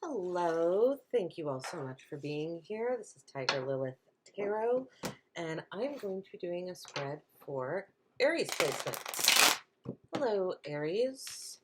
Hello, thank you all so much for being here. This is Tiger Lilith Tarot, and I'm going to be doing a spread for Aries placements. Hello, Aries.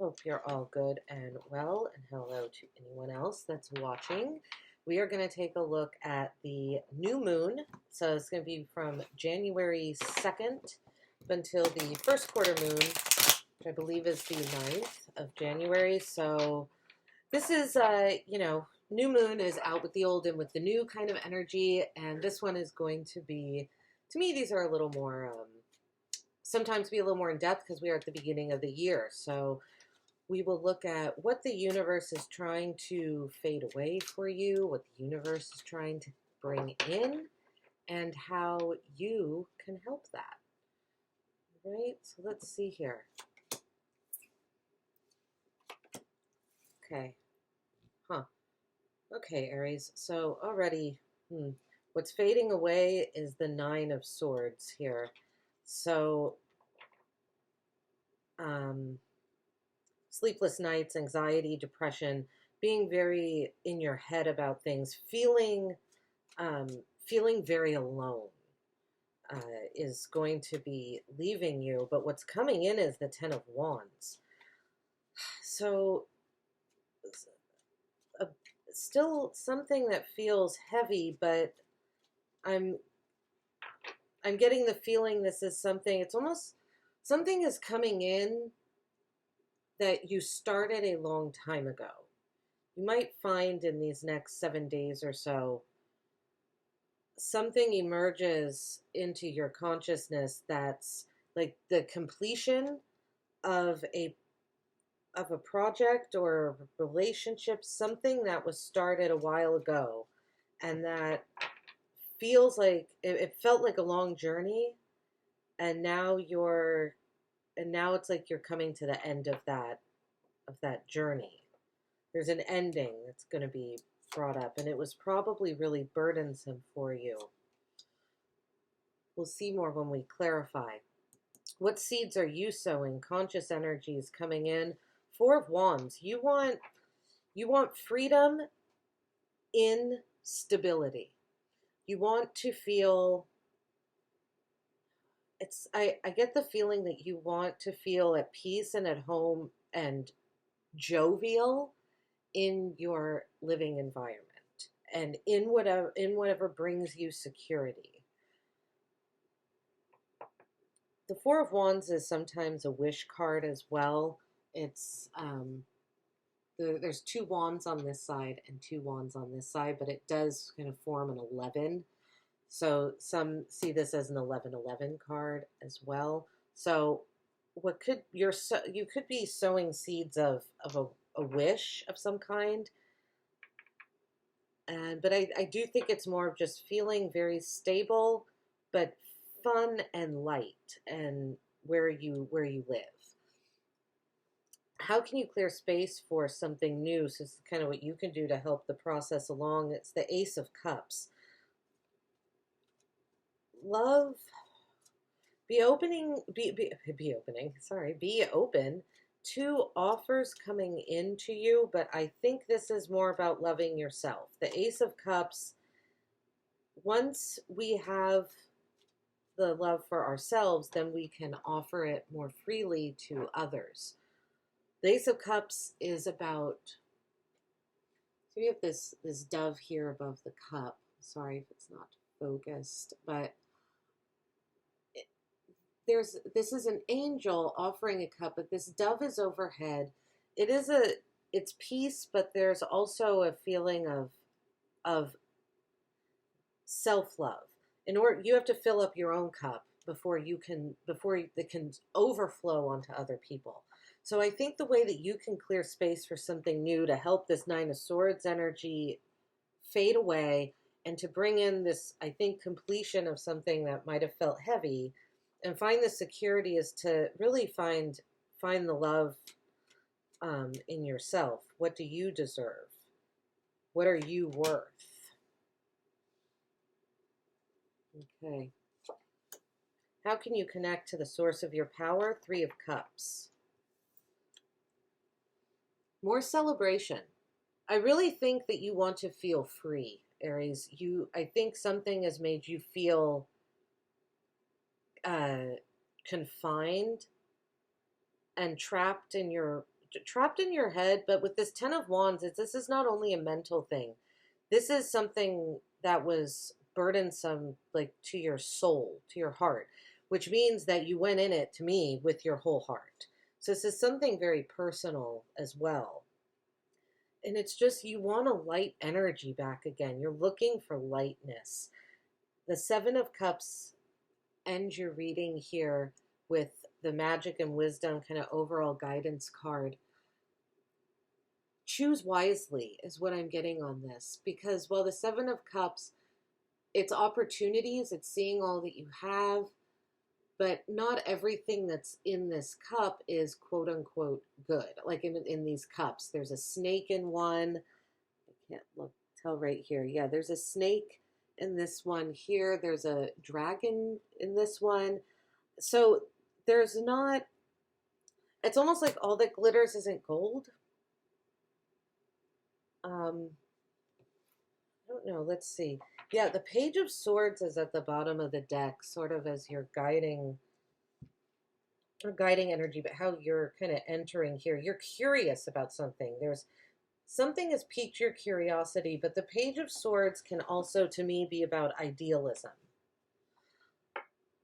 Hope you're all good and well, and hello to anyone else that's watching. We are going to take a look at the new moon. So it's going to be from January 2nd until the first quarter moon, which I believe is the 9th of January. So this is, new moon is out with the old and with the new kind of energy, and this one is going to be, to me, these are a little more, sometimes be a little more in depth because we are at the beginning of the year. So we will look at what the universe is trying to fade away for you, what the universe is trying to bring in, and how you can help that. Right? So let's see here. Okay. Okay, Aries. So already, what's fading away is the Nine of Swords here. So, sleepless nights, anxiety, depression, being very in your head about things, feeling very alone is going to be leaving you. But what's coming in is the Ten of Wands. So, still something that feels heavy, but I'm getting the feeling this is something, it's almost something is coming in that you started a long time ago. You might find in these next 7 days or so, something emerges into your consciousness that's like the completion of a project or a relationship, something that was started a while ago, and that feels like it felt like a long journey, and now it's like you're coming to the end of that journey. There's an ending that's going to be brought up, and it was probably really burdensome for you. We'll see more when we clarify. What seeds are you sowing? Conscious energy is coming in. Four of Wands. You want freedom in stability. You want to feel, I get the feeling that you want to feel at peace and at home and jovial in your living environment and in whatever brings you security. The Four of Wands is sometimes a wish card as well. It's there's two wands on this side and two wands on this side, but it does kind of form an 11. So some see this as an 11-11 card as well. So you could be sowing seeds of a wish of some kind. But I do think it's more of just feeling very stable, but fun and light, and where you live. How can you clear space for something new? So this is kind of what you can do to help the process along. It's the Ace of Cups. Love, be open to offers coming into you, but I think this is more about loving yourself. The Ace of Cups, once we have the love for ourselves, then we can offer it more freely to others. The Ace of Cups is about, so we have this dove here above the cup. Sorry if it's not focused, but this is an angel offering a cup, but this dove is overhead. It's peace, but there's also a feeling of self-love. You have to fill up your own cup before it can overflow onto other people. So I think the way that you can clear space for something new to help this Nine of Swords energy fade away and to bring in this, I think, completion of something that might have felt heavy and find the security is to really find the love in yourself. What do you deserve? What are you worth? Okay. How can you connect to the source of your power? Three of Cups. More celebration. I really think that you want to feel free, Aries. I think something has made you feel confined and trapped in your head. But with this Ten of Wands, this is not only a mental thing. This is something that was burdensome, like to your soul, to your heart, which means that you went in it, to me, with your whole heart. So this is something very personal as well. And it's just, you want a light energy back again. You're looking for lightness. The Seven of Cups ends your reading here with the Magic and Wisdom kind of overall guidance card. Choose wisely is what I'm getting on this. Because while the Seven of Cups, it's opportunities, it's seeing all that you have, but not everything that's in this cup is quote unquote good. Like in these cups, there's a snake in one. I can't tell right here. Yeah, there's a snake in this one here. There's a dragon in this one. So there's not, it's almost like all that glitters isn't gold. I don't know. Let's see. Yeah, the Page of Swords is at the bottom of the deck, sort of as your guiding energy, but how you're kind of entering here. You're curious about something. Something has piqued your curiosity, but the Page of Swords can also, to me, be about idealism.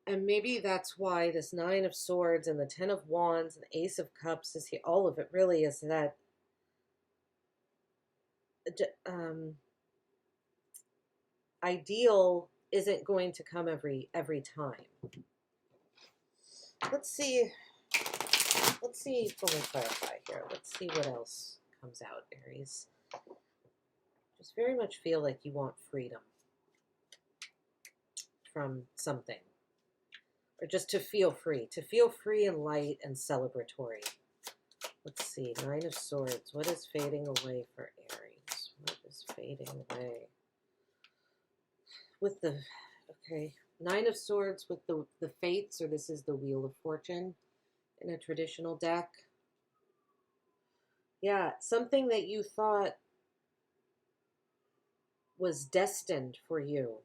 And maybe that's why this Nine of Swords and the Ten of Wands and the Ace of Cups is here. All of it really is that ideal isn't going to come every time. Let's see. Let me clarify here. Let's see what else comes out, Aries. Just very much feel like you want freedom from something. Or just to feel free and light and celebratory. Let's see, Nine of Swords. What is fading away for Aries? What is fading away? With the, okay, Nine of Swords with the Fates, or this is the Wheel of Fortune in a traditional deck. Yeah, something that you thought was destined for you.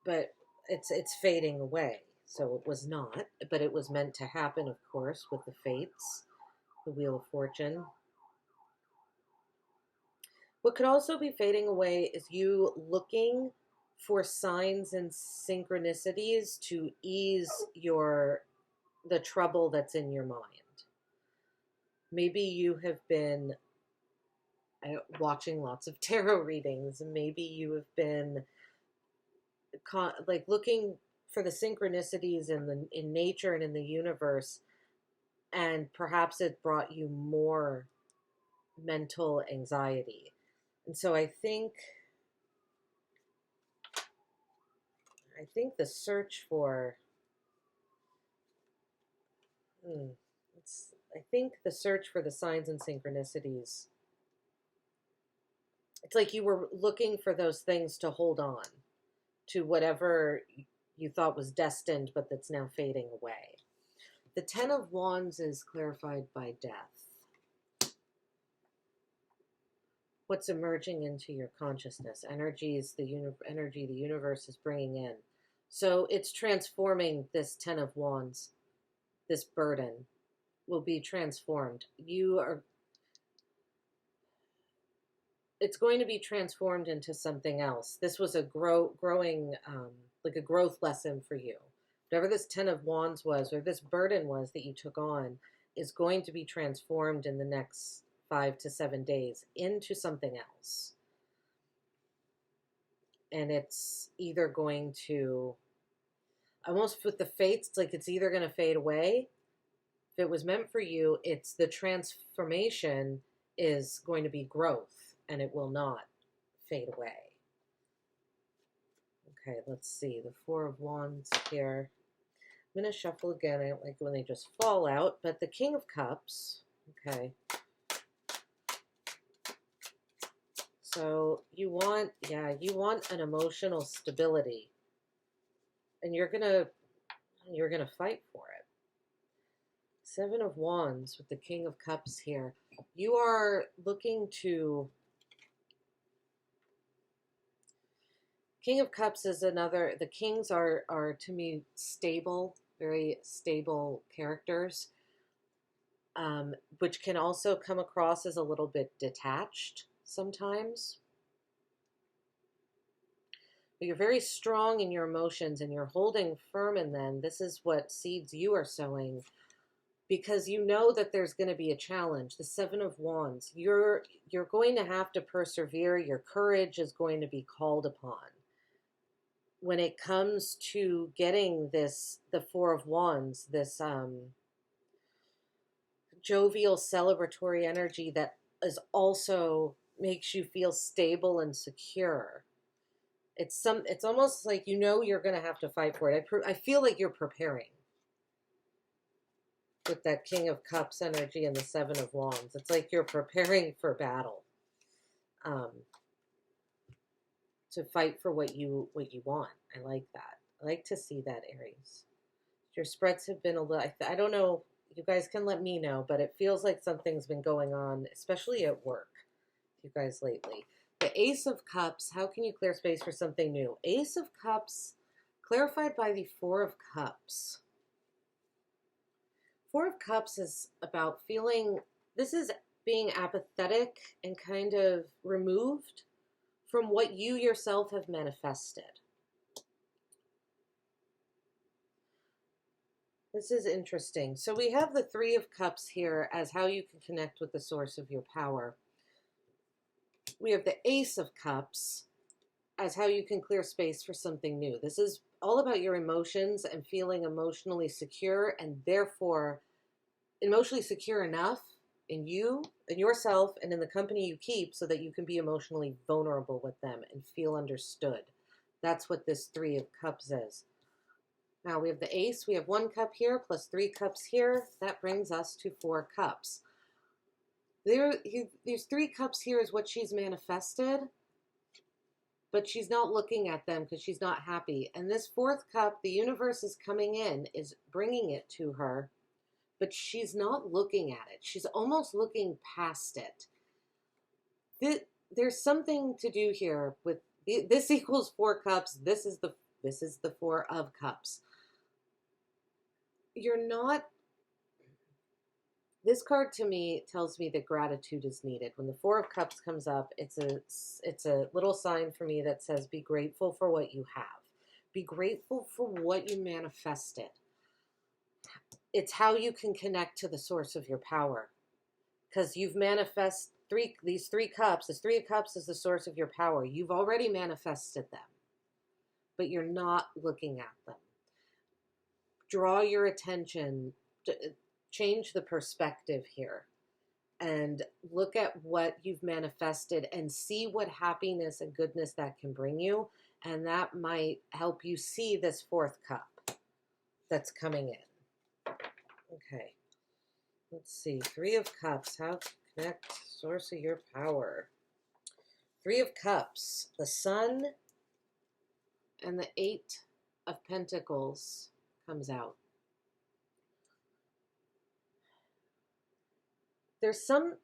But it's fading away. So it was not, but it was meant to happen, of course, with the Fates, the Wheel of Fortune. What could also be fading away is you looking for signs and synchronicities to ease the trouble that's in your mind. Maybe you have been watching lots of tarot readings, and maybe you have been like looking for the synchronicities in nature and in the universe, and perhaps it brought you more mental anxiety. And so I think the search for the search for the signs and synchronicities, it's like you were looking for those things to hold on to, whatever you thought was destined but that's now fading away. The Ten of Wands is clarified by death. What's emerging into your consciousness? Energies, energy the universe is bringing in. So it's transforming this Ten of Wands. This burden will be transformed. It's going to be transformed into something else. This was a growing, like a growth lesson for you. Whatever this Ten of Wands was, or this burden was that you took on, is going to be transformed in the next 5 to 7 days into something else. And it's either going to, almost with the Fates, it's like it's either going to fade away. If it was meant for you, it's the transformation is going to be growth, and it will not fade away. Okay, let's see. The Four of Wands here. I'm going to shuffle again. I don't like when they just fall out. But the King of Cups. Okay. So you want an emotional stability. And you're gonna fight for it. Seven of Wands with the King of Cups here. You are looking to... King of Cups is another... The Kings are to me, stable, very stable characters, which can also come across as a little bit detached sometimes. But you're very strong in your emotions and you're holding firm in them. This is what seeds you are sowing, because you know that there's going to be a challenge. The Seven of Wands, you're going to have to persevere. Your courage is going to be called upon. When it comes to getting this, the Four of Wands, this jovial, celebratory energy that is also makes you feel stable and secure. It's almost like you know you're going to have to fight for it. I feel like you're preparing with that King of Cups energy and the Seven of Wands. It's like you're preparing for battle, to fight for what you want. I like that. I like to see that, Aries. Your spreads have been a little... I don't know. You guys can let me know, but it feels like something's been going on, especially at work, you guys, lately. The Ace of Cups, how can you clear space for something new? Ace of Cups, clarified by the Four of Cups. Four of Cups is about feeling, this is being apathetic and kind of removed from what you yourself have manifested. This is interesting. So we have the Three of Cups here as how you can connect with the source of your power. We have the Ace of Cups as how you can clear space for something new. This is all about your emotions and feeling emotionally secure, and therefore emotionally secure enough in you, in yourself, and in the company you keep so that you can be emotionally vulnerable with them and feel understood. That's what this Three of Cups is. Now we have the Ace, we have 1 cup here plus 3 cups here. That brings us to 4 cups. These 3 cups here is what she's manifested, but she's not looking at them because she's not happy. And this 4th cup, the universe is coming in, is bringing it to her, but she's not looking at it. She's almost looking past it. There's something to do here with this equals 4 cups. This is the 4 of cups. You're not... This card to me tells me that gratitude is needed. When the 4 of Cups comes up, it's a little sign for me that says be grateful for what you have. Be grateful for what you manifested. It's how you can connect to the source of your power. Because you've manifested these 3 cups. This 3 of Cups is the source of your power. You've already manifested them, but you're not looking at them. Draw your attention, change the perspective here, and look at what you've manifested and see what happiness and goodness that can bring you. And that might help you see this 4th cup that's coming in. Okay. Let's see. 3 of Cups. How to connect source of your power. 3 of Cups. The Sun and the 8 of Pentacles comes out. There's something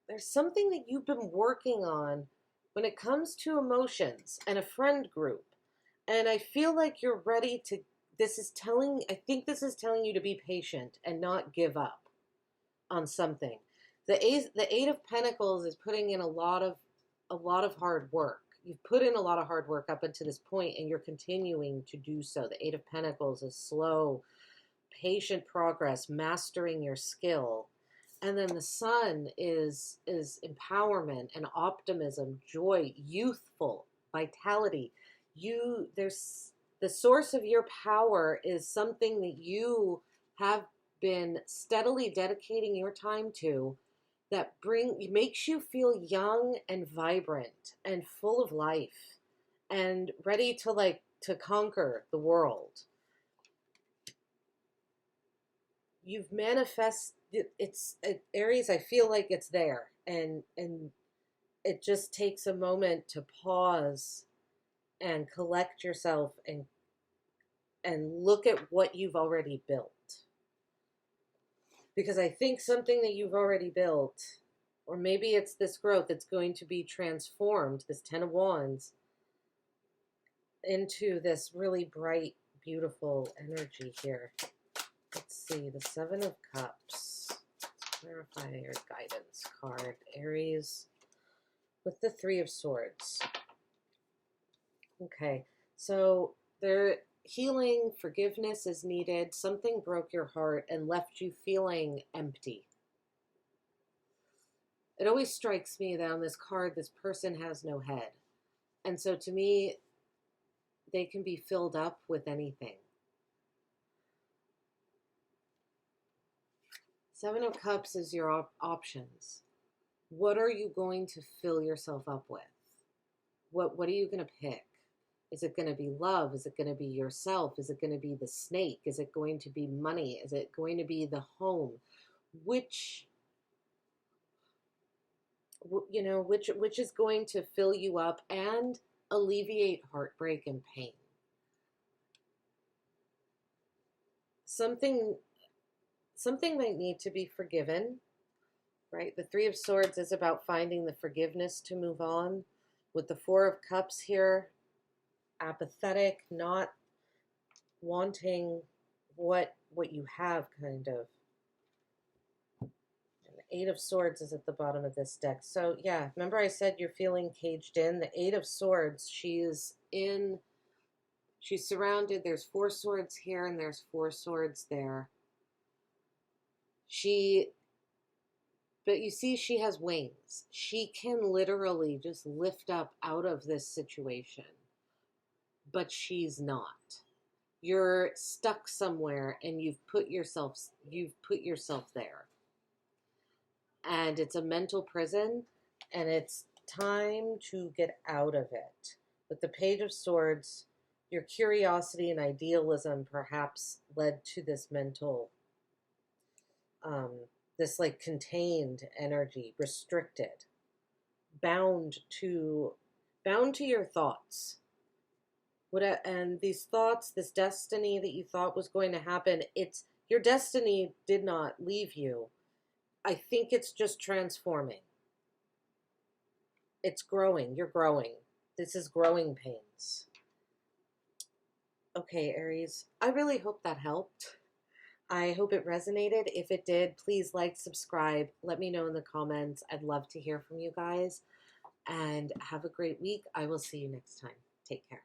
that you've been working on when it comes to emotions and a friend group. And I feel like you're ready to... I think this is telling you to be patient and not give up on something. The 8 of Pentacles is putting in a lot of hard work. You've put in a lot of hard work up until this point, and you're continuing to do so. The 8 of Pentacles is slow, patient progress, mastering your skill. And then the Sun is empowerment and optimism, joy, youthful, vitality. The source of your power is something that you have been steadily dedicating your time to, that makes you feel young and vibrant and full of life and ready to conquer the world. You've manifested Aries. I feel like it's there, and it just takes a moment to pause and collect yourself and look at what you've already built. Because I think something that you've already built, or maybe it's this growth, it's going to be transformed, this 10 of Wands, into this really bright, beautiful energy here. Let's see, the 7 of Cups. Let's clarify your guidance card. Aries with the 3 of Swords. Okay, so there, healing, forgiveness is needed. Something broke your heart and left you feeling empty. It always strikes me that on this card, this person has no head. And so to me, they can be filled up with anything. 7 of Cups is your options. What are you going to fill yourself up with? What are you going to pick? Is it going to be love? Is it going to be yourself? Is it going to be the snake? Is it going to be money? Is it going to be the home? Which is going to fill you up and alleviate heartbreak and pain? Something might need to be forgiven, right? The 3 of Swords is about finding the forgiveness to move on. With the 4 of Cups here, apathetic, not wanting what you have, kind of. And the 8 of Swords is at the bottom of this deck. So yeah, remember I said you're feeling caged in? The 8 of Swords, she's surrounded. There's 4 swords here and there's 4 swords there. But you see, she has wings. She can literally just lift up out of this situation. But she's not. You're stuck somewhere and you've put yourself there. And it's a mental prison, and it's time to get out of it. With the Page of Swords, your curiosity and idealism perhaps led to this mental this like contained energy, restricted, bound to your thoughts. And these thoughts, this destiny that you thought was going to happen, your destiny did not leave you. I think it's just transforming. It's growing. You're growing. This is growing pains. Okay, Aries, I really hope that helped. I hope it resonated. If it did, please like, subscribe. Let me know in the comments. I'd love to hear from you guys. And have a great week. I will see you next time. Take care.